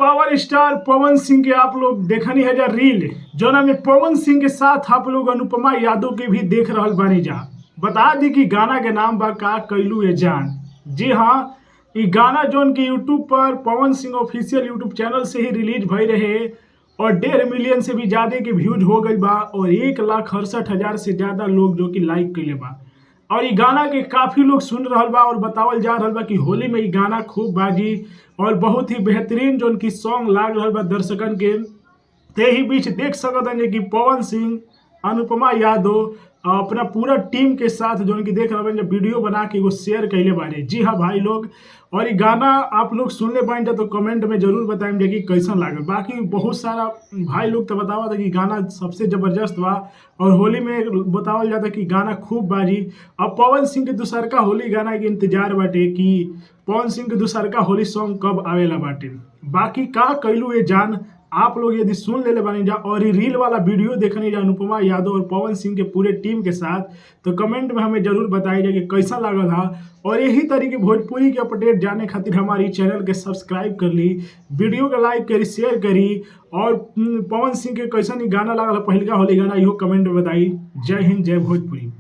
Power star Pawan Singh के आप लोग देखनी है जा रील जोना में पवन सिंह के साथ आप लोग अनुपमा यादव के भी देख रहल बानी जा। बता दी कि गाना के नाम बा का कैलू ये जान। जी हाँ, ये गाना जोन के यूट्यूब पर Pawan Singh official YouTube channel से ही रिलीज भई रहे और 1.5 मिलियन से भी ज्यादा के व्यूज हो गई बा और 1,68,000 से ज्यादा लोग जो कि लाइक कैले बा। और ये गाना के काफी लोग सुन रहल बा और बतावल जा रहल बा कि होली में ये गाना खूब बाजी और बहुत ही बेहतरीन जो उनकी सॉन्ग लाग रहल बा दर्शकन के। ते ही बीच देख सकत हन कि पवन सिंह, अनुपमा यादव अपना पूरा टीम के साथ जो उनकी देख रहे हैं वीडियो बना के वो शेयर कैले बारे। जी हाँ भाई लोग, और ये गाना आप लोग सुनने पाएंगे तो कमेंट में जरूर बताएंगे कि कैसा लागल। बाकी बहुत सारा भाई लोग तो बतावा था कि गाना सबसे जबरदस्त बा और होली में बतावल जाता कि गाना खूब बाजी। अब पवन सिंह के दूसरका होली गाना के इंतजार बाटे कि पवन सिंह के दूसरका होली सॉन्ग कब आवेला बाटे। बाकी का कैलू ये जान आप लोग यदि सुन ले बानी जा और ये रील वाला वीडियो देखने जा अनुपमा यादव और पवन सिंह के पूरे टीम के साथ, तो कमेंट में हमें जरूर बताइए जा कि कैसा लगा था। और यही तरीके भोजपुरी के अपडेट जाने खातिर हमारी चैनल के सब्सक्राइब कर ली, वीडियो के लाइक करी, शेयर करी और पवन सिंह के कैसा नहीं गाना लगा पहलका होली गाना इहो कमेंट में बताई। जय हिंद, जय भोजपुरी।